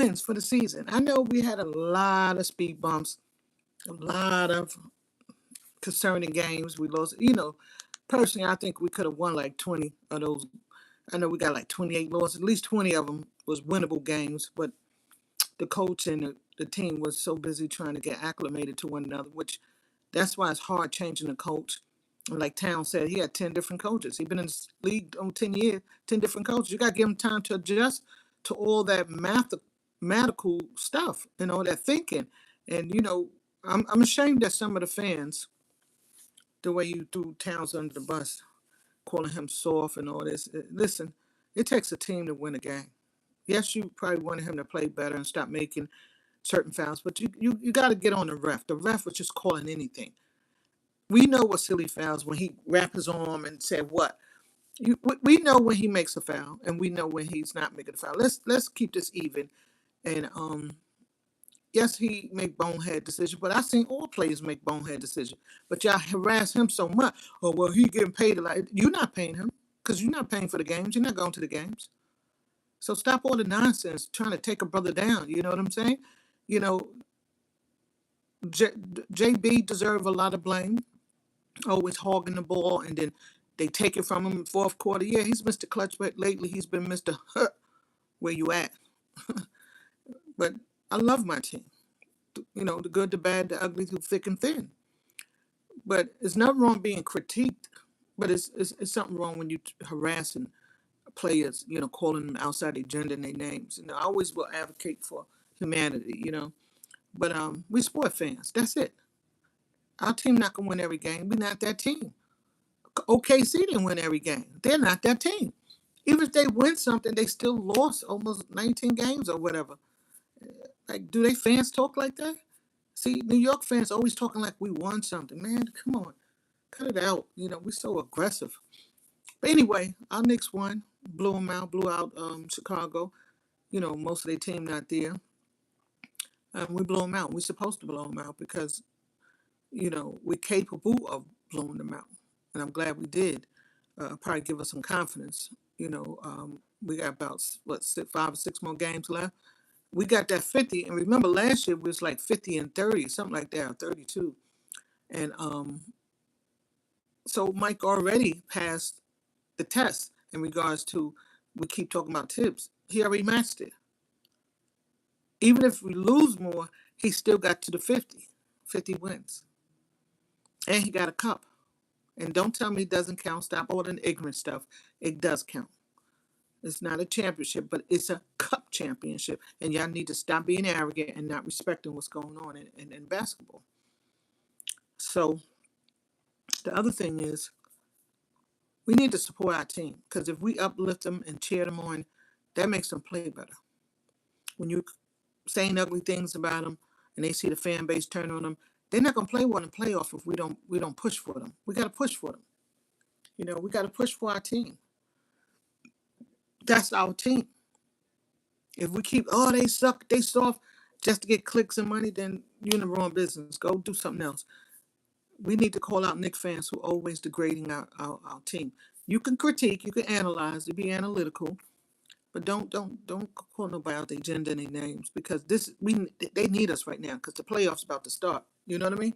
wins for the season. I know we had a lot of speed bumps, a lot of concerning games. We lost, personally, I think we could have won like 20 of those. I know we got like 28 losses. At least 20 of them was winnable games, but the coach and the team was so busy trying to get acclimated to one another, which that's why it's hard changing a coach. Like Town said, he had 10 different coaches. He's been in this league on 10 years, 10 different coaches. You got to give him time to adjust to all that mathematical stuff, that thinking. And, I'm ashamed that some of the fans, the way you threw Towns under the bus, calling him soft and all this. Listen, it takes a team to win a game. Yes, you probably wanted him to play better and stop making certain fouls, but you got to get on the ref. The ref was just calling anything. We know what silly fouls when he wrapped his arm and said what. We know when he makes a foul, and we know when he's not making a foul. Let's keep this even. And yes, he make bonehead decisions, but I seen all players make bonehead decisions. But y'all harass him so much. Oh well, he getting paid a lot. You're not paying him because you're not paying for the games. You're not going to the games. So stop all the nonsense trying to take a brother down. You know what I'm saying? You know, JB deserve a lot of blame. Always hogging the ball, and then they take it from him in fourth quarter. Yeah, he's Mr. Clutch, but lately he's been Mr. Where you at? But I love my team. The good, the bad, the ugly, through thick and thin. But it's not wrong being critiqued, but it's something wrong when you harassing players, calling them outside their gender and their names. I always will advocate for humanity. But we sport fans. That's it. Our team not gonna win every game. We're not that team. OKC didn't win every game. They're not that team. Even if they win something, they still lost almost 19 games or whatever. Like, do they fans talk like that? See, New York fans always talking like we won something. Man, come on. Cut it out. We're so aggressive. But anyway, our Knicks won. Blew them out, blew out Chicago. Most of their team not there. We blow them out. We're supposed to blow them out because, we're capable of blowing them out. And I'm glad we did. Probably give us some confidence. We got about, 5 or 6 more games left. We got that 50. And remember, last year it was like 50 and 30, something like that, or 32. And so Mike already passed the test in regards to, we keep talking about tips. He already matched it. Even if we lose more, he still got to the 50 wins. And he got a cup. And don't tell me it doesn't count. Stop all the ignorant stuff. It does count. It's not a championship, but it's a cup championship. And y'all need to stop being arrogant and not respecting what's going on in basketball. So the other thing is, we need to support our team. Because if we uplift them and cheer them on, that makes them play better. When you saying ugly things about them and they see the fan base turn on them, they're not gonna play well in the playoff if we don't push for them. We gotta push for them. We gotta push for our team. That's our team. If we keep, oh, they suck, they soft, just to get clicks and money, then you're in the wrong business. Go do something else. We need to call out Knicks fans who are always degrading our team. You can critique, you can analyze, you be analytical, but don't call nobody out their gender and their names because they need us right now because the playoffs about to start. You know what I mean?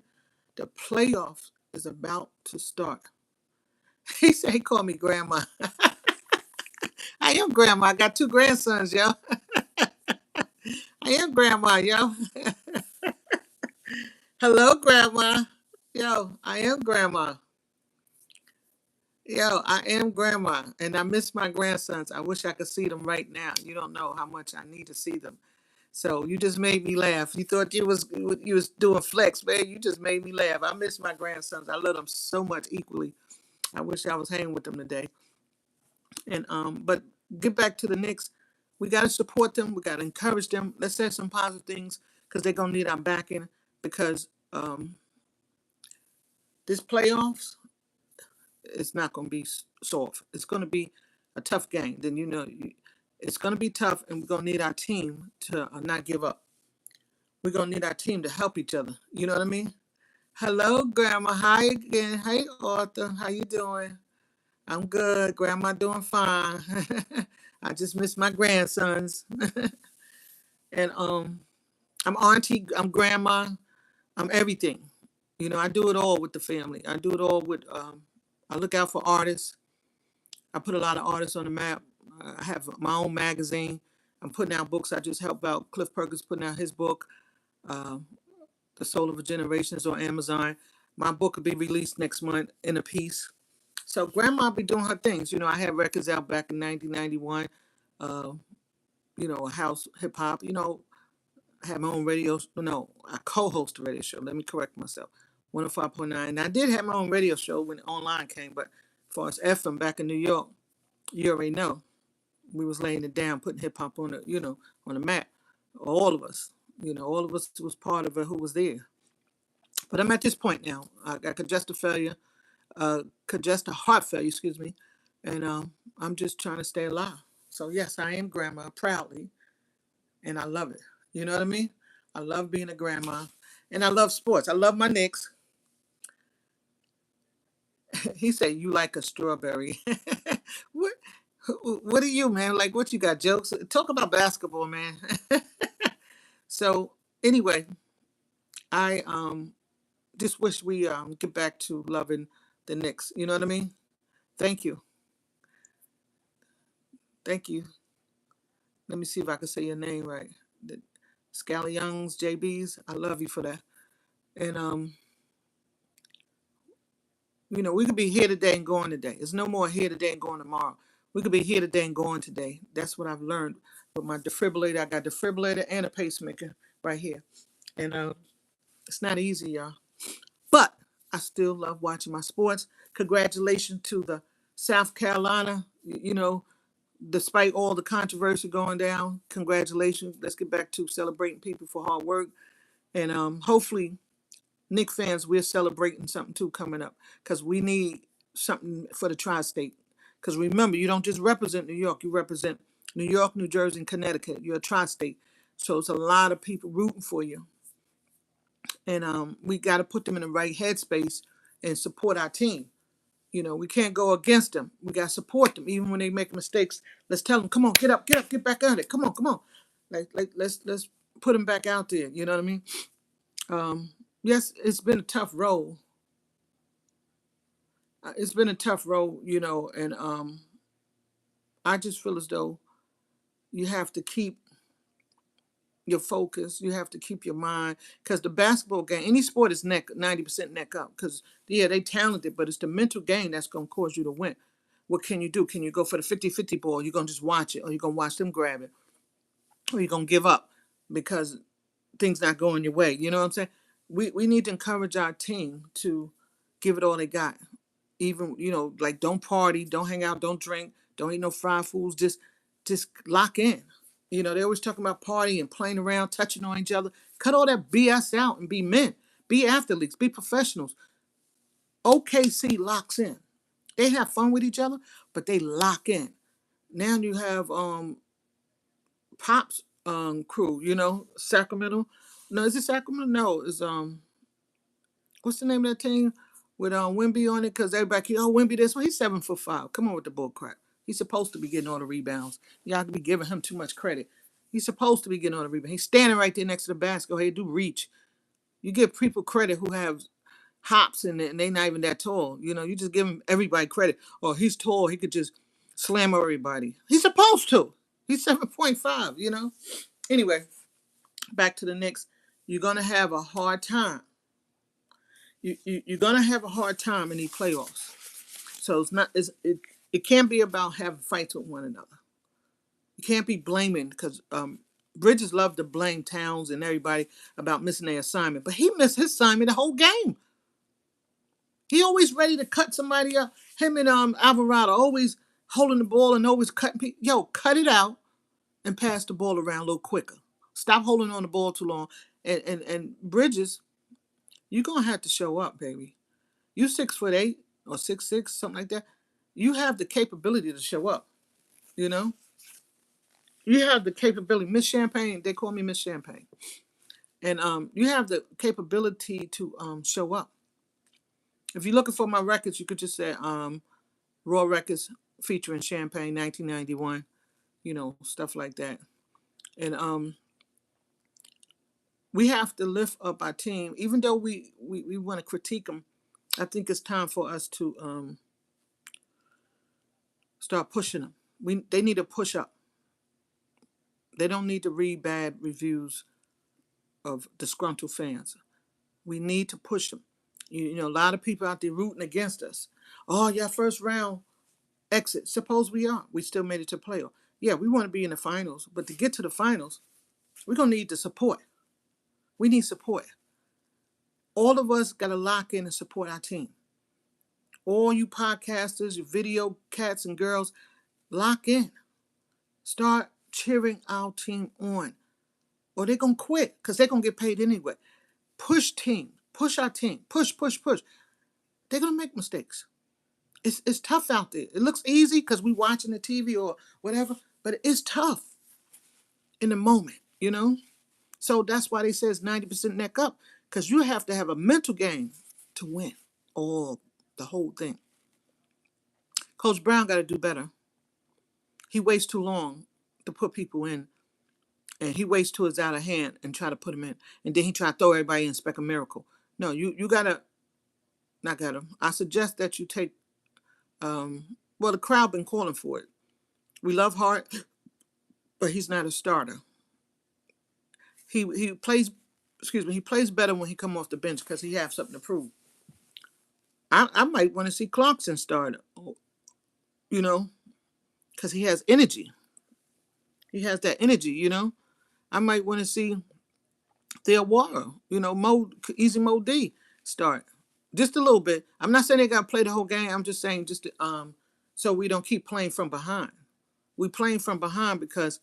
The playoffs is about to start. He said he called me grandma. I am grandma. I got 2 grandsons, yo. I am grandma, yo. Hello, grandma. Yo, I am grandma. Yo, I am grandma, and I miss my grandsons. I wish I could see them right now. You don't know how much I need to see them. So you just made me laugh. You thought you was doing flex, man. You just made me laugh. I miss my grandsons. I love them so much equally. I wish I was hanging with them today. And but get back to the Knicks. We got to support them. We got to encourage them. Let's say some positive things because they're gonna need our backing because this playoffs, it's not going to be soft. It's going to be a tough game. Then it's going to be tough, and we're going to need our team to not give up. We're going to need our team to help each other. You know what I mean? Hello, Grandma. Hi again. Hey, Arthur. How you doing? I'm good. Grandma doing fine. I just miss my grandsons. And I'm auntie, I'm grandma, I'm everything. I do it all with the family. I do it all with. I look out for artists. I put a lot of artists on the map. I have my own magazine. I'm putting out books. I just helped out Cliff Perkins putting out his book, uh, The Soul of a Generation, is on Amazon. My book will be released next month in a piece. So grandma be doing her things. I had records out back in 1991. Uh, house hip hop. I had my own radio. No, I co-host a radio show. Let me correct myself. 105.9. And I did have my own radio show when online came, but as far as FM back in New York, you already know we was laying it down, putting hip hop on the map. All of us, all of us was part of it who was there. But I'm at this point now. I got congestive heart failure, excuse me, and I'm just trying to stay alive. So yes, I am grandma proudly, and I love it. You know what I mean? I love being a grandma, and I love sports. I love my Knicks. He said, "You like a strawberry." what? What are you, man? Like, what you got jokes? Talk about basketball, man. So anyway, I just wish we get back to loving the Knicks. You know what I mean? Thank you, thank you. Let me see if I can say your name right. The Scally Youngs, JBs. I love you for that. And we could be here today and going today. There's no more here today and going tomorrow. We could be here today and going today. That's what I've learned with my defibrillator. I got defibrillator and a pacemaker right here. And it's not easy, y'all. But I still love watching my sports. Congratulations to the South Carolina, despite all the controversy going down. Congratulations. Let's get back to celebrating people for hard work. And hopefully Knick fans, we're celebrating something too coming up because we need something for the tri-state. Because remember, you don't just represent New York, you represent New York, New Jersey, and Connecticut. You're a tri-state. So it's a lot of people rooting for you. And we got to put them in the right headspace and support our team. We can't go against them. We got to support them. Even when they make mistakes, let's tell them, come on, get up, get back at it. Come on, come on. Let's put them back out there. You know what I mean? Yes, it's been a tough road. It's been a tough road, and I just feel as though you have to keep your focus. You have to keep your mind because the basketball game, any sport is 90% neck up because yeah, they talented, but it's the mental game that's gonna cause you to win. What can you do? Can you go for the 50-50 ball? You're gonna just watch it, or you're gonna watch them grab it, or you're gonna give up because things not going your way. You know what I'm saying? We need to encourage our team to give it all they got. Even like don't party, don't hang out, don't drink, don't eat no fried foods. Just lock in. They always talking about partying, playing around, touching on each other. Cut all that BS out and be men. Be athletes. Be professionals. OKC locks in. They have fun with each other, but they lock in. Now you have Pop's crew. Sacramento. No, is it Sacramento? No, it's what's the name of that team with Wimby on it? Because everybody, Wimby this one, he's 7'5". Come on with the bull crap. He's supposed to be getting all the rebounds. Y'all could be giving him too much credit. He's supposed to be getting all the rebounds. He's standing right there next to the basket. Go ahead, do reach. You give people credit who have hops in it and they not even that tall. You just give him everybody credit. Oh, he's tall. He could just slam everybody. He's supposed to. He's 7.5, Anyway, back to the Knicks. You're going to have a hard time. You're gonna have a hard time in these playoffs. So it can't be about having fights with one another. You can't be blaming because Bridges loved to blame Towns and everybody about missing their assignment, but he missed his assignment the whole game. He always ready to cut somebody up. Him and Alvarado always holding the ball and always cutting people. Yo, cut it out and pass the ball around a little quicker. Stop holding on the ball too long. And Bridges, you're gonna have to show up, baby. You 6'8" or 6'6", something like that. You have the capability to show up. You know, you have the capability. Ms.Champagne, they call me Ms.Champagne, and you have the capability to show up. If you're looking for my records, you could just say Raw Records featuring Champagne 1991. Stuff like that, and We have to lift up our team, even though we want to critique them. I think it's time for us to start pushing them. They need to push up. They don't need to read bad reviews of disgruntled fans. We need to push them. You know, a lot of people out there rooting against us. Oh, yeah, first round exit. Suppose we are. We still made it to playoff. Yeah, we want to be in the finals, but to get to the finals, we're gonna need the support. We need support. All of us got to lock in and support our team. All you podcasters, you video cats and girls, lock in. Start cheering our team on, or they're gonna quit because they're gonna get paid anyway. Push team, push our team, push, push, push. They're gonna make mistakes. It's tough out there. It looks easy because we watching the TV or whatever, but it's tough in the moment, you know. So that's why they say it's 90% neck up, because you have to have a mental game to win all the whole thing. Coach Brown got to do better. He waits too long to put people in, and he waits till it's out of hand and try to put them in, and then he try to throw everybody in and expect a miracle. No, you gotta not gotta. I suggest that you take. Well, the crowd been calling for it. We love Hart, but he's not a starter. He plays. Excuse me. He plays better when he come off the bench because he has something to prove. I might want to see Clarkson start, you know, because he has energy. He has that energy, you know. I might want to see Theodora, you know, Easy Mo D start just a little bit. I'm not saying they got to play the whole game. I'm just saying just to, so we don't keep playing from behind. We playing from behind because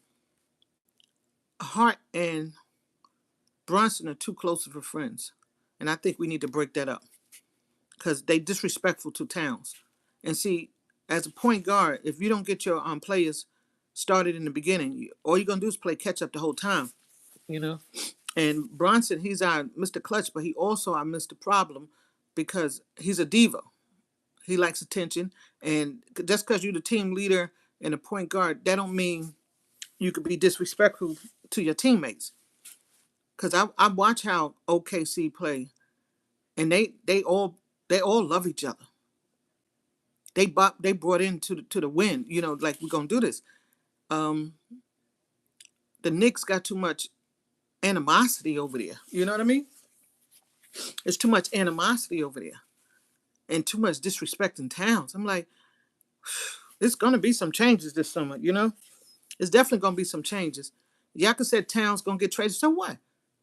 Hart and Brunson are too close of friends, and I think we need to break that up because they disrespectful to Towns. And see, as a point guard, if you don't get your players started in the beginning, all you're gonna do is play catch up the whole time, you know. And Bronson, he's our Mr. Clutch, but he also our Mr. Problem because he's a diva. He likes attention, and just because you're the team leader and a point guard, that don't mean you could be disrespectful to your teammates. Because I watch how OKC play, and they all love each other. They brought into the win, you know, like we're gonna do this. Um, the Knicks got too much animosity over there. You know what I mean? There's too much animosity over there and too much disrespect in Towns. I'm like, it's gonna be some changes this summer, you know? It's definitely gonna be some changes. Yaka said Towns gonna get traded. So what?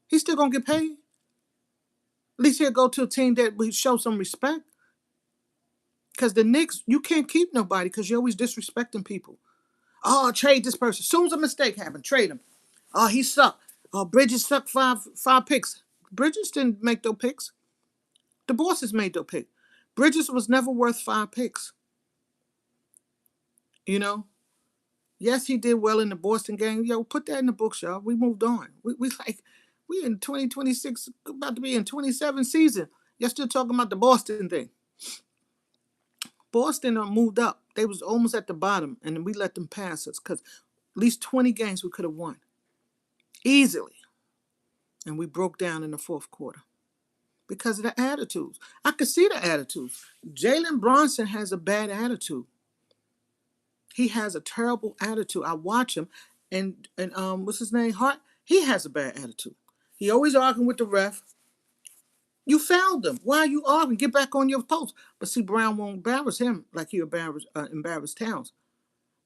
He's still gonna get paid. At least he'll go to a team that will show some respect. Because the Knicks, you can't keep nobody because you're always disrespecting people. Oh, trade this person. As soon as a mistake happened, trade him. Oh, he sucked. Oh, Bridges sucked five picks. Bridges didn't make those picks. The bosses made those picks. Bridges was never worth 5 picks. You know? Yes, he did well in the Boston game. Yo, put that in the books, y'all. We moved on. We in 2026, about to be in 27 season. You're still talking about the Boston thing. Boston moved up. They was almost at the bottom, and we let them pass us because at least 20 games we could have won easily. And we broke down in the fourth quarter because of the attitudes. I could see the attitudes. Jalen Bronson has a bad attitude. He has a terrible attitude. I watch him, and what's his name? Hart. He has a bad attitude. He always arguing with the ref. You fouled him. Why are you arguing? Get back on your post. But see, Brown won't embarrass him like he embarrassed Towns.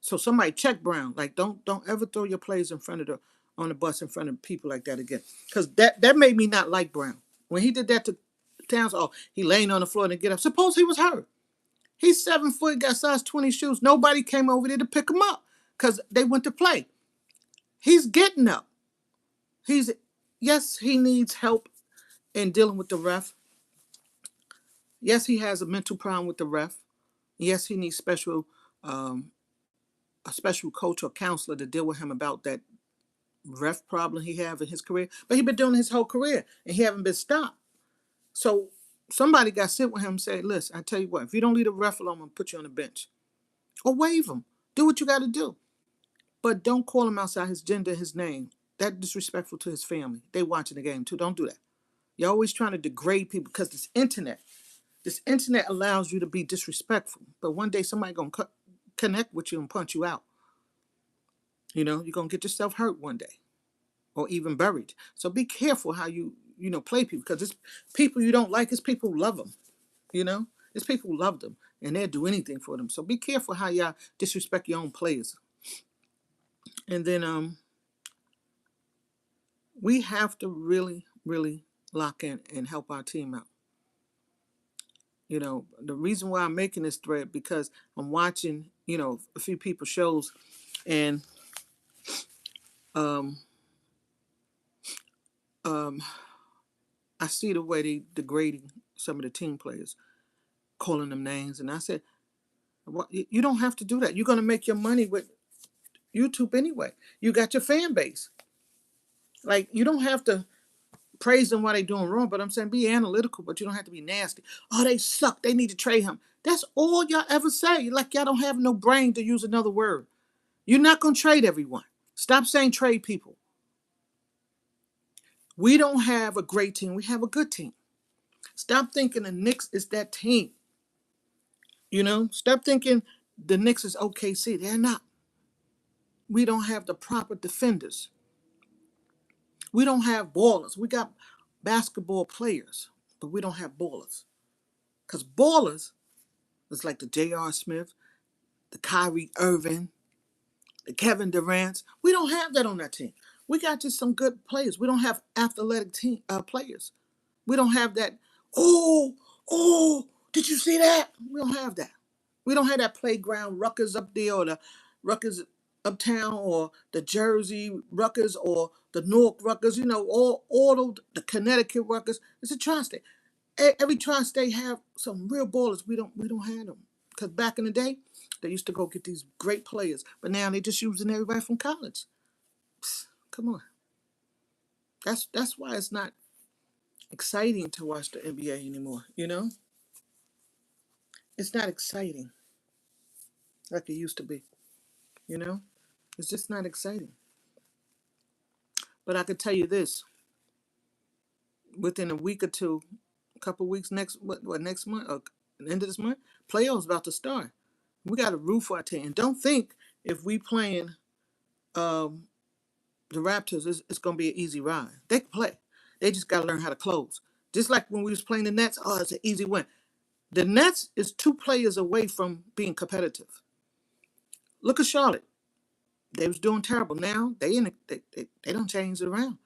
So somebody check Brown. Like don't ever throw your plays in front of on the bus in front of people like that again. Because that made me not like Brown. When he did that to Towns, oh, he laying on the floor and get up. Suppose he was hurt. He's 7 foot, got size 20 shoes. Nobody came over there to pick him up because they went to play. He's getting up. Yes, he needs help in dealing with the ref. Yes, he has a mental problem with the ref. Yes, he needs a special coach or counselor to deal with him about that ref problem he have in his career. But he been doing his whole career and he haven't been stopped. So somebody got to sit with him and say, listen, I tell you what, if you don't leave the ref alone, I'm going to put you on the bench. Or waive him. Do what you got to do. But don't call him outside his gender, his name. That disrespectful to his family. They watching the game too. Don't do that. You're always trying to degrade people because this internet allows you to be disrespectful. But one day somebody gonna connect with you and punch you out. You're gonna get yourself hurt one day, or even buried. So be careful how you play people, because it's people you don't like. It's people who love them. You know, it's people who love them and they'll do anything for them. So be careful how y'all disrespect your own players. And then we have to really, really lock in and help our team out. The reason why I'm making this thread, because I'm watching, a few people's shows, and um, um, I see the way they degrading some of the team players, calling them names, and I said, well, you don't have to do that. You're gonna make your money with YouTube anyway. You got your fan base. Like, you don't have to praise them while they're doing wrong, but I'm saying be analytical, but you don't have to be nasty. Oh, they suck. They need to trade him. That's all y'all ever say. Like, y'all don't have no brain, to use another word. You're not going to trade everyone. Stop saying trade people. We don't have a great team. We have a good team. Stop thinking the Knicks is that team. Stop thinking the Knicks is OKC. They're not. We don't have the proper defenders. We don't have ballers. We got basketball players, but we don't have ballers. Because ballers is like the J.R. Smith, the Kyrie Irving, the Kevin Durant's. We don't have that on that team. We got just some good players. We don't have athletic team players. We don't have that. Oh, oh, did you see that? We don't have that. We don't have that playground Ruckers up there, or the Ruckers uptown, or the Jersey Ruckers, or the Newark Ruckers. All of the Connecticut Ruckers. It's a tri-state. Every tri-state have some real ballers. We don't have them, because back in the day, they used to go get these great players, but now they just using everybody from college. Psst, come on. That's why it's not exciting to watch the NBA anymore. It's not exciting like it used to be. You know, it's just not exciting. But I could tell you this: within a week or two, a couple weeks, next month, or the end of this month, playoffs about to start. We got a roof for our team. And don't think if we playing um, the Raptors, it's gonna be an easy ride. They can play. They just gotta learn how to close. Just like when we was playing the Nets, oh, it's an easy win. The Nets is two players away from being competitive. Look at Charlotte. They was doing terrible. Now they don't change it around.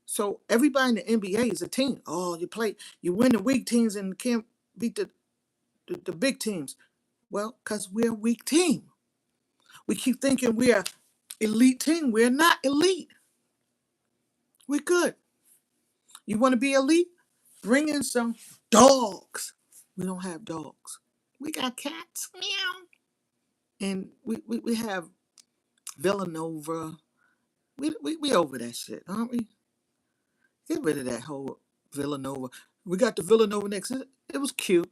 So everybody in the NBA is a team. Oh, you win the weak teams and can't beat the big teams. Well, because we're a weak team. We keep thinking we're elite team. We're not elite. We're good. You want to be elite? Bring in some dogs. We don't have dogs. We got cats. Meow. And we have Villanova. We over that shit, aren't we? Get rid of that whole Villanova. We got the Villanova next. It was cute.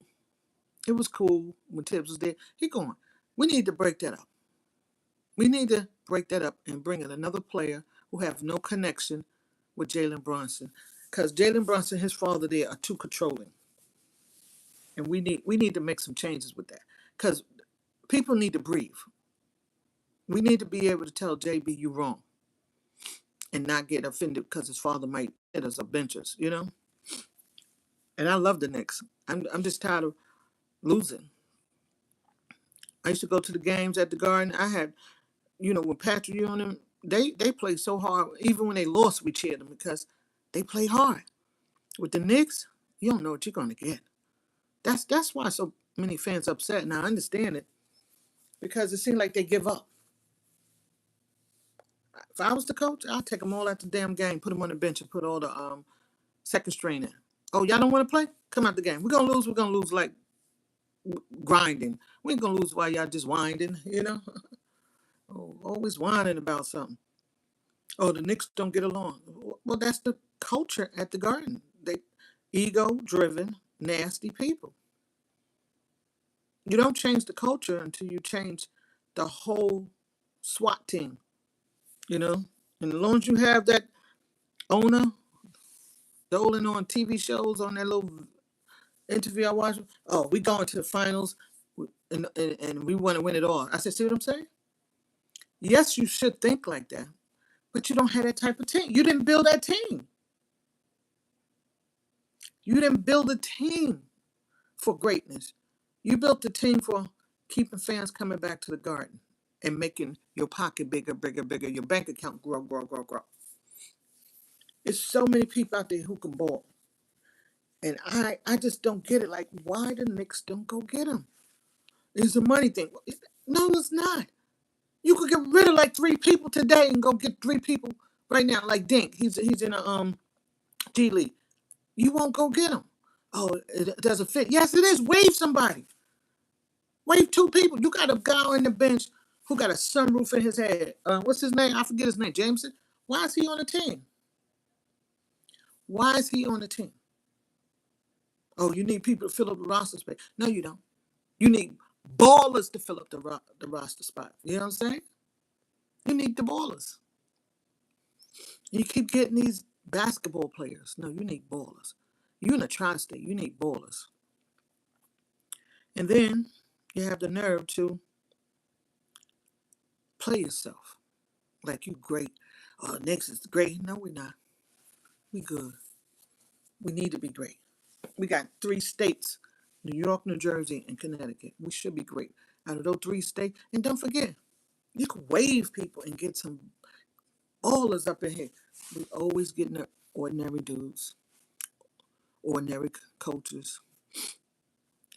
It was cool when Tibbs was there. He going. We need to break that up. We need to break that up and bring in another player who have no connection with Jalen Brunson. Because Jalen Brunson, his father there, are too controlling. And we need to make some changes with that. Because people need to breathe. We need to be able to tell JB you wrong and not get offended because his father might hit us or bench us. And I love the Knicks. I'm just tired of losing. I used to go to the games at the Garden. I had, when Patrick on them, they played so hard. Even when they lost, we cheered them because they play hard. With the Knicks, you don't know what you're gonna get. That's why so many fans upset. Now I understand it, because it seems like they give up. If I was the coach, I'd take them all out the damn game, put them on the bench, and put all the second string in. Oh, y'all don't want to play? Come out the game. We're gonna lose. We're gonna lose like grinding. We ain't gonna lose while y'all just winding. Oh, always whining about something. Oh, the Knicks don't get along. Well, that's the culture at the Garden. They ego-driven, nasty people. You don't change the culture until you change the whole SWAT team. You know, And as long as you have that owner doling on TV shows on that little interview I watched, oh, we going to the finals and we want to win it all. I said, see what I'm saying? Yes, you should think like that, but you don't have that type of team. You didn't build that team. You didn't build a team for greatness. You built the team for keeping fans coming back to the Garden and making your pocket bigger, bigger, bigger, your bank account grow, grow, grow, grow. There's so many people out there who can ball. And I just don't get it. Like, why the Knicks don't go get him? It's a money thing. No, it's not. You could get rid of like three people today and go get three people right now. Like Dink, he's in a G League. You won't go get him. Oh, it doesn't fit. Yes, it is. Waive somebody. Waive two people. You got a guy on the bench who got a sunroof in his head. What's his name? I forget his name. Jameson. Why is he on the team? Why is he on the team? Oh, you need people to fill up the roster space. No, you don't. You need ballers to fill up the roster spot. You know what I'm saying? You need the ballers. You keep getting these basketball players. No, you need ballers. You in a tri-state. You need ballers. And then you have the nerve to play yourself like you great. Oh, Knicks is great. No, we're not. We good. We need to be great. We got three states: New York, New Jersey, and Connecticut. We should be great out of those three states. And don't forget, you can waive people and get some ballers up in here. We always getting the ordinary dudes, ordinary coaches.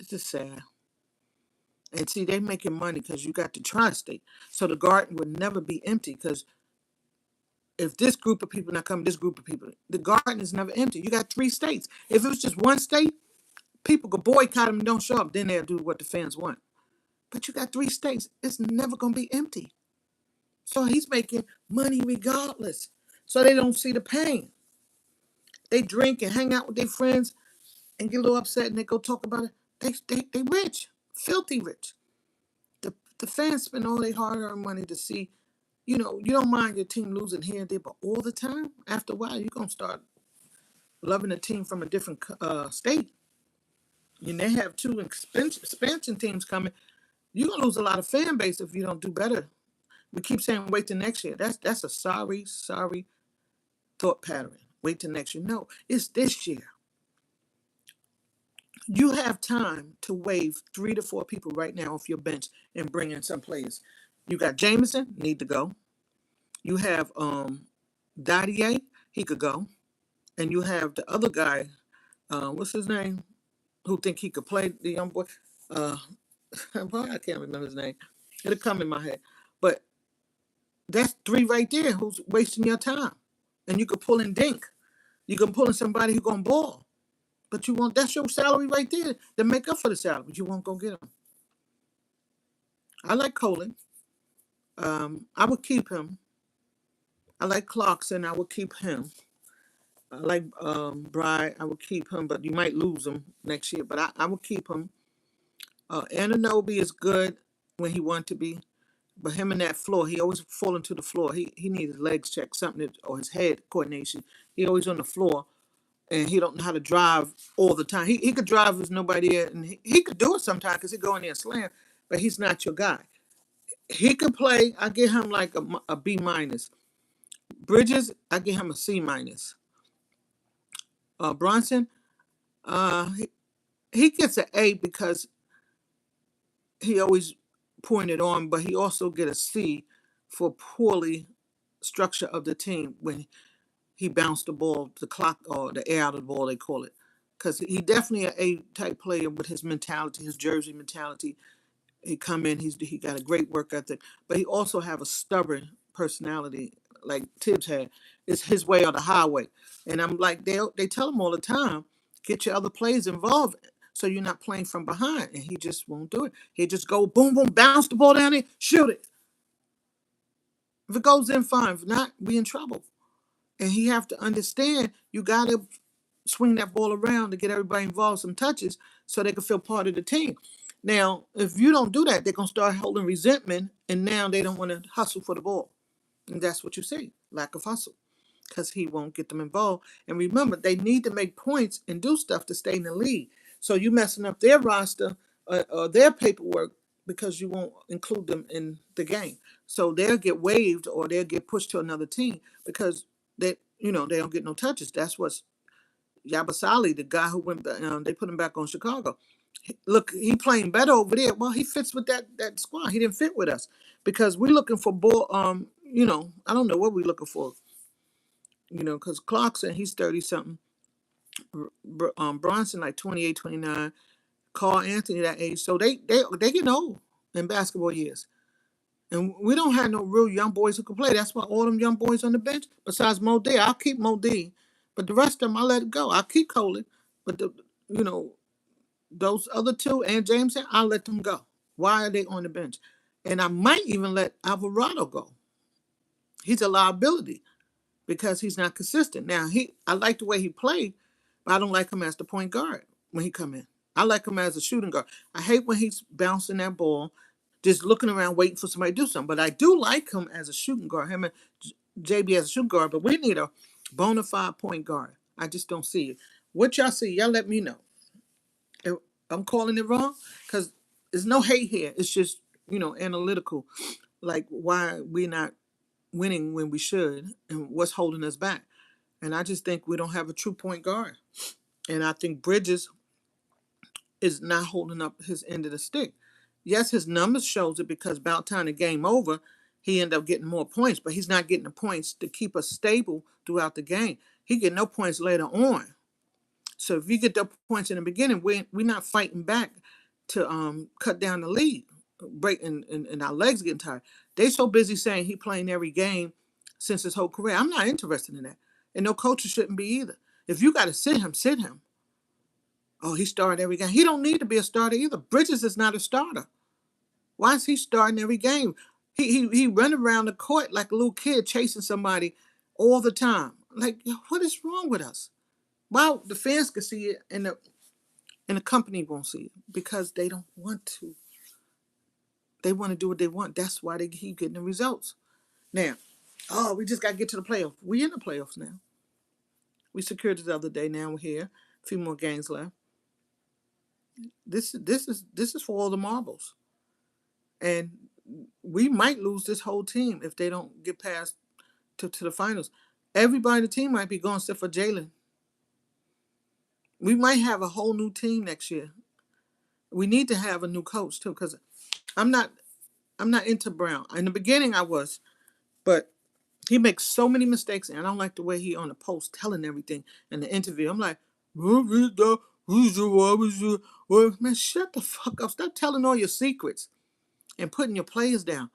It's just sad. And see, they making money because you got the tri-state. So the Garden would never be empty because if this group of people not coming, this group of people, the Garden is never empty. You got three states. If it was just one state, people could boycott them and don't show up. Then they'll do what the fans want. But you got three states. It's never going to be empty. So he's making money regardless. So they don't see the pain. They drink and hang out with their friends and get a little upset and they go talk about it. They rich, filthy rich. The fans spend all their hard-earned money to see, you don't mind your team losing here and there, but all the time, after a while, you're going to start loving a team from a different state. And they have two expansion teams coming. You're going to lose a lot of fan base if you don't do better. We keep saying wait till next year. That's a sorry thought pattern. Wait till next year. No, it's this year. You have time to waive 3 to 4 people right now off your bench and bring in some players. You got Jameson, need to go. You have Dadier, he could go. And you have the other guy, what's his name? Who think he could play, the young boy. Well, I can't remember his name. It'll come in my head. But that's 3 right there who's wasting your time. And you could pull in Dink. You can pull in somebody who's going to ball. But that's your salary right there to make up for the salary. But you won't go get him. I like Colin. I would keep him. I like Clarkson. I would keep him. I like Bry. I would keep him, but you might lose him next year. But I would keep him. Ananobi is good when he wants to be. But him and that floor, he always falling to the floor. He needs his legs checked, or his head coordination. He always on the floor. And he don't know how to drive all the time. He could drive with nobody there, and he could do it sometimes because he go in there and slam, but he's not your guy. He could play. I give him like a B minus. Bridges, I give him a C minus. Bronson, he gets an A because he always pointed on, but he also get a C for poorly structure of the team when he bounced the ball, the clock, or the air out of the ball, they call it. Because he definitely an A-type player with his mentality, his Jersey mentality. He come in, he got a great work ethic, but he also have a stubborn personality like Tibbs had. It's his way or the highway. And I'm like, they tell him all the time, get your other players involved so you're not playing from behind. And he just won't do it. He just go boom, boom, bounce the ball down there, shoot it. If it goes in, fine. If not, we in trouble. And he have to understand you got to swing that ball around to get everybody involved, some touches, so they can feel part of the team. Now, if you don't do that, they're going to start holding resentment, and now they don't want to hustle for the ball. And that's what you see, lack of hustle, because he won't get them involved. And remember, they need to make points and do stuff to stay in the league. So you messing up their roster or their paperwork because you won't include them in the game. So they'll get waived or they'll get pushed to another team because they don't get no touches. That's what's Yabasali, the guy who went, they put him back on Chicago. Look, he playing better over there. Well, he fits with that squad. He didn't fit with us because we're looking for ball. I don't know what we're looking for. Because Clarkson, he's 30 something. Bronson like 28, 29. Carl Anthony that age. So they getting old in basketball years. And we don't have no real young boys who can play. That's why all them young boys on the bench, besides Mo D, I'll keep Mo D. But the rest of them, I let it go. I'll keep Colin. But, you know, those other two and Jameson, I'll let them go. Why are they on the bench? And I might even let Alvarado go. He's a liability because he's not consistent. Now, I like the way he played, but I don't like him as the point guard when he come in. I like him as a shooting guard. I hate when he's bouncing that ball, just looking around waiting for somebody to do something. But I do like him as a shooting guard, him and JB as a shooting guard, but we need a bona fide point guard. I just don't see it. What y'all see, y'all let me know. If I'm calling it wrong because there's no hate here. It's just, analytical, like why we're not winning when we should and what's holding us back. And I just think we don't have a true point guard. And I think Bridges is not holding up his end of the stick. Yes, his numbers shows it because about time the game over, he ended up getting more points, but he's not getting the points to keep us stable throughout the game. He get no points later on. So if you get the points in the beginning, we're not fighting back to cut down the lead, break and our legs getting tired. They so busy saying he playing every game since his whole career. I'm not interested in that, and no coaches shouldn't be either. If you got to sit him, sit him. Oh, he started every game. He don't need to be a starter either. Bridges is not a starter. Why is he starting every game? He run around the court like a little kid chasing somebody all the time. Like, what is wrong with us? Well, the fans can see it, and the company won't see it because they don't want to. They want to do what they want. That's why they keep getting the results. Now, we just got to get to the playoffs. We in the playoffs now. We secured it the other day. Now we're here. A few more games left. This is for all the marbles, and we might lose this whole team if they don't get past to the finals. Everybody in the team might be gone except for Jalen. We might have a whole new team next year. We need to have a new coach too, because I'm not I'm not into Brown. In the beginning, I was, but he makes so many mistakes, and I don't like the way he on the post telling everything in the interview. I'm like, well, man, shut the fuck up. Stop telling all your secrets and putting your players down.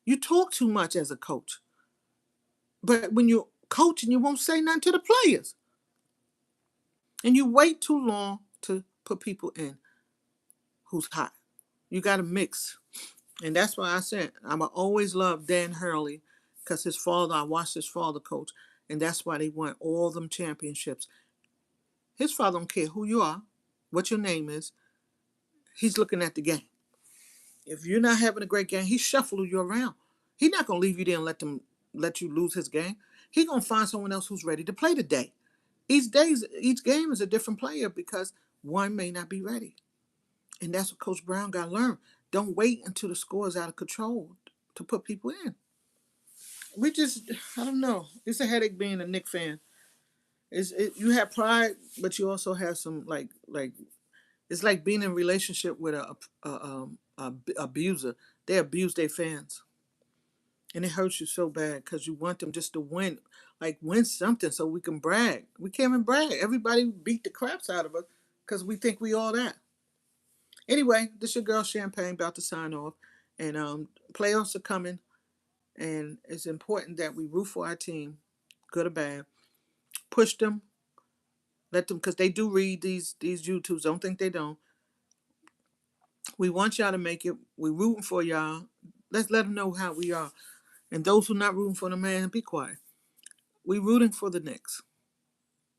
You talk too much as a coach, but when you're coaching, you won't say nothing to the players, and you wait too long to put people in who's hot. You got to mix. And that's why I said I'm always love Dan Hurley because I watched his father coach, and that's why they won all them championships. His father don't care who you are, what your name is. He's looking at the game. If you're not having a great game, he shuffle you around. He's not gonna leave you there and let you lose his game. He's gonna find someone else who's ready to play today. Each game is a different player because one may not be ready. And that's what Coach Brown got to learn. Don't wait until the score is out of control to put people in. I don't know. It's a headache being a Knicks fan. You have pride, but you also have some like it's like being in a relationship with a abuser. They abuse their fans, and it hurts you so bad because you want them just to win, like win something so we can brag. We can't even brag. Everybody beat the craps out of us because we think we all that. Anyway, this your girl Champagne about to sign off, and playoffs are coming, and it's important that we root for our team, good or bad. Push them, let them, because they do read these YouTubes. Don't think they don't. We want y'all to make it. We rooting for y'all. Let's let them know how we are. And those who not rooting for the man, be quiet. We rooting for the Knicks.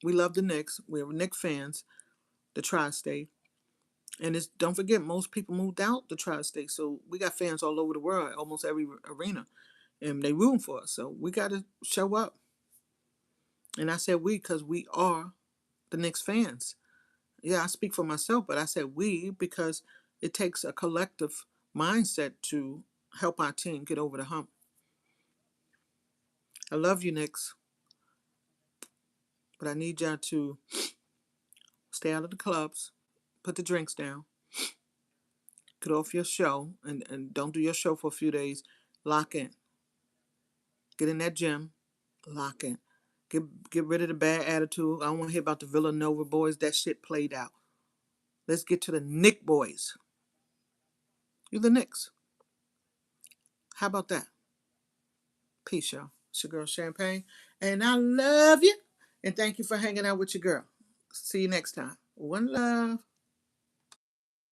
We love the Knicks. We're Knicks fans. The tri-state. And don't forget, most people moved out the tri-state, so we got fans all over the world, almost every arena. and they rooting for us. So we got to show up. And I said we because we are the Knicks fans. Yeah, I speak for myself, but I said we because it takes a collective mindset to help our team get over the hump. I love you, Knicks, but I need y'all to stay out of the clubs, put the drinks down, get off your show, and don't do your show for a few days. Lock in. Get in that gym, lock in. Get rid of the bad attitude. I don't want to hear about the Villanova boys. That shit played out. Let's get to the Nick boys. You're the Knicks. How about that? Peace, y'all. It's your girl Champagne, and I love you. And thank you for hanging out with your girl. See you next time. One love.